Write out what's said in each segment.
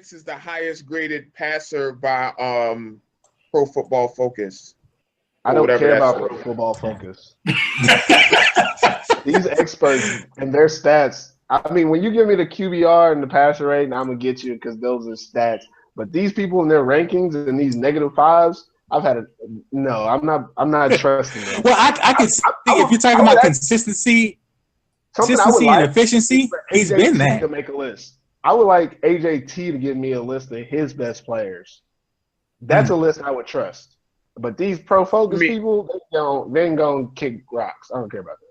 Wentz is the highest graded passer by Pro Football Focus. I don't care about Pro Football Focus. These experts and their stats. I mean, when you give me the QBR and the passer rate, I'm gonna get you because those are stats. But these people in their rankings and these -5s, I've had no. I'm not trusting them. Well, I can see if you're talking about consistency and efficiency, he's been that. To make a list, I would like AJT to give me a list of his best players. That's a list I would trust. But these Pro Focus people, they ain't gonna kick rocks. I don't care about that.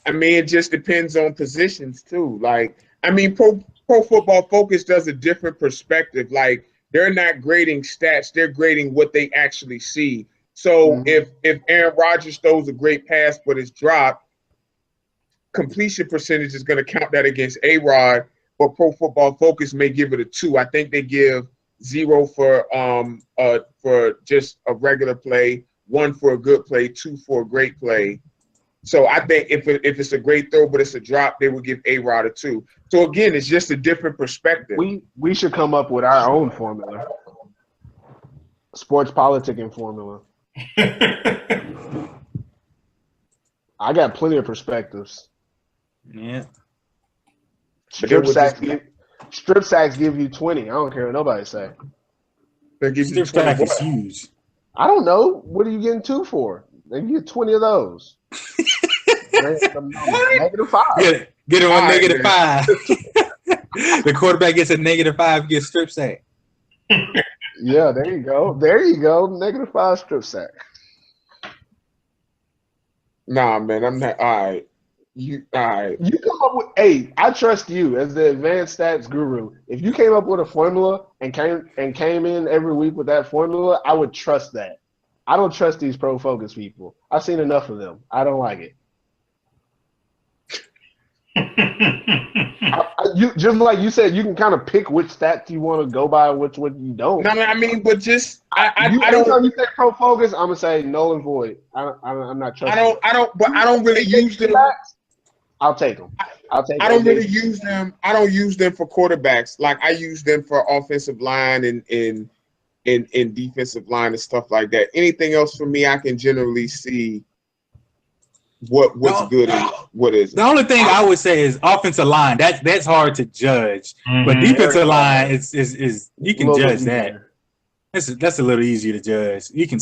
I mean, it just depends on positions too. Like, I mean, Pro Football Focus does a different perspective. Like, they're not grading stats; they're grading what they actually see. So, if Aaron Rodgers throws a great pass but it's dropped, completion percentage is going to count that against A-Rod. But Pro Football Focus may give it a 2. I think they give 0 for just a regular play, 1 for a good play, 2 for a great play. So I think if it's a great throw but it's a drop, they would give A-Rod a 2. So again, it's just a different perspective. We should come up with our own formula, sports politicking formula. I got plenty of perspectives. Yeah. Strip sacks give you 20. I don't care what nobody say. Strip sack is huge. I don't know. What are you getting 2 for? They get 20 of those. -5. Get him on -5. The quarterback gets a -5, gets strip sack. Yeah, there you go. There you go. -5 strip sack. Nah, man, I'm not. All right. You come up with I trust you as the advanced stats guru. If you came up with a formula and came in every week with that formula, I would trust that. I don't trust these Pro Focus people. I've seen enough of them. I don't like it. You just like you said, you can kind of pick which stats you want to go by, which one you don't. No, I mean, but just I every don't. time you say Pro Focus, I'm gonna say null and void. I'm not trusting. I don't really use them. I'll take them. I don't really use them. I don't use them for quarterbacks. Like I use them for offensive line and defensive line and stuff like that. Anything else for me, I can generally see what's good and what isn't. The only thing I would say is offensive line. That's hard to judge, but defensive line is you can judge that. That's a little easier to judge. You can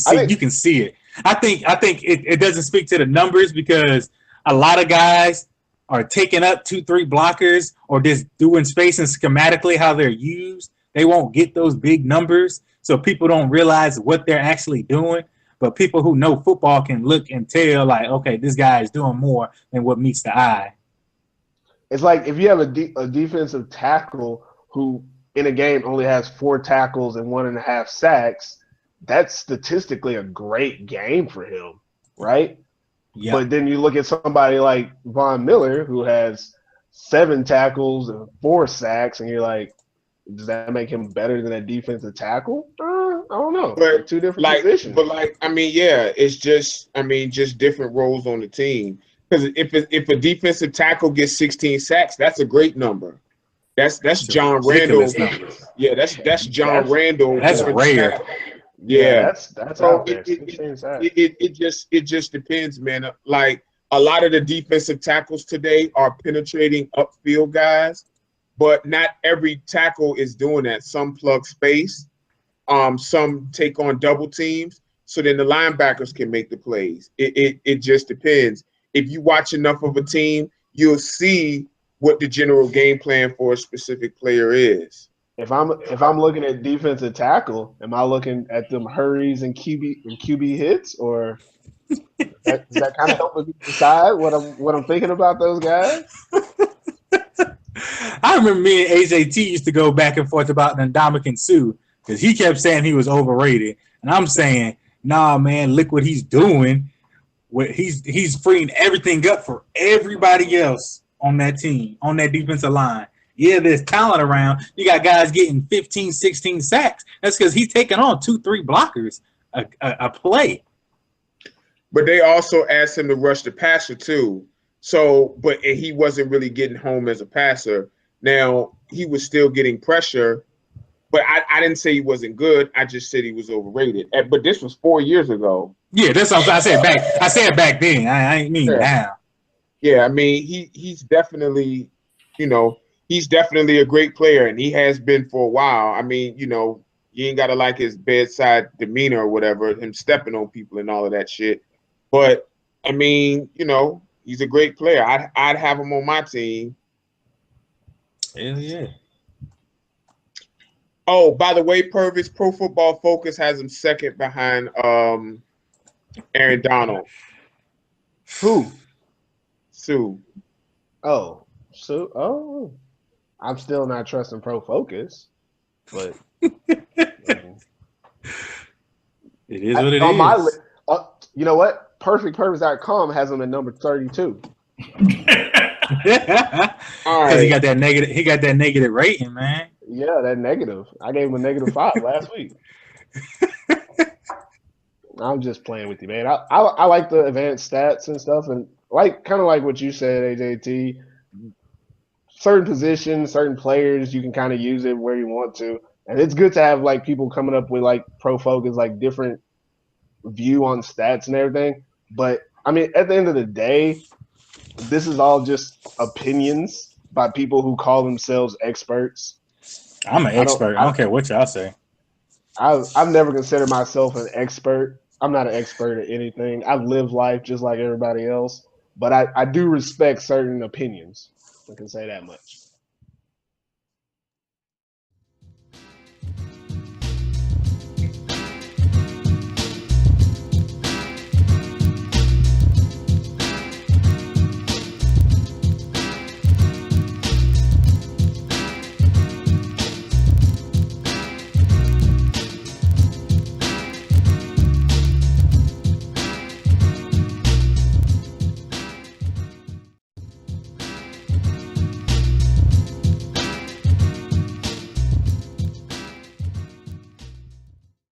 see it. I think it doesn't speak to the numbers because a lot of guys are taking up 2-3 blockers or just doing spacing schematically how they're used. They won't get those big numbers, so people don't realize what they're actually doing. But people who know football can look and tell, like, okay, this guy is doing more than what meets the eye. It's like if you have a defensive tackle who in a game only has 4 tackles and 1.5 sacks, that's statistically a great game for him, right? Yep. But then you look at somebody like Von Miller who has 7 tackles and 4 sacks, and you're like, does that make him better than a defensive tackle? I don't know. But 2 different positions. But I mean, yeah, it's just different roles on the team. Because if a defensive tackle gets 16 sacks, that's a great number. That's John Randall. Yeah, that's John Randall. That's rare. Yeah, that's so out there. it just depends, man. Like a lot of the defensive tackles today are penetrating upfield guys, but not every tackle is doing that. Some plug space, some take on double teams, so then the linebackers can make the plays. It just depends. If you watch enough of a team, you'll see what the general game plan for a specific player is. If I'm looking at defensive tackle, am I looking at them hurries and QB hits, or does that kind of help me decide what I'm thinking about those guys? I remember me and AJT used to go back and forth about Ndamukong Suh because he kept saying he was overrated, and I'm saying, nah, man, look what he's doing. He's freeing everything up for everybody else on that team, on that defensive line. Yeah, there's talent around. You got guys getting 15, 16 sacks. That's because he's taking on 2-3 blockers a play. But they also asked him to rush the passer too. So, but he wasn't really getting home as a passer. Now, he was still getting pressure, But I didn't say he wasn't good. I just said he was overrated. But this was 4 years ago. Yeah, that's what I said back. I said back then. I ain't mean now. Yeah, I mean he's definitely, he's definitely a great player, and he has been for a while. I mean, you ain't gotta like his bedside demeanor or whatever, him stepping on people and all of that shit. But I mean, he's a great player. I'd have him on my team. Hell yeah. Oh, by the way, Purvis, Pro Football Focus has him second behind Aaron Donald. Who? Sue. Oh, Sue. Oh, I'm still not trusting Pro Focus, but it is what it is. You know what? PerfectPurpose.com has him at number 32. Because he got that negative. He got that negative rating, man. Yeah, that negative. I gave him a -5 last week. I'm just playing with you, man. I like the advanced stats and stuff, and kind of like what you said, AJT. Certain positions, certain players, you can kind of use it where you want to, and it's good to have like people coming up with like Pro Focus, like different view on stats and everything. But I mean, at the end of the day, this is all just opinions by people who call themselves experts. I'm an expert. I don't care what y'all say. I've never considered myself an expert. I'm not an expert at anything. I live life just like everybody else, but I do respect certain opinions. I can say that much.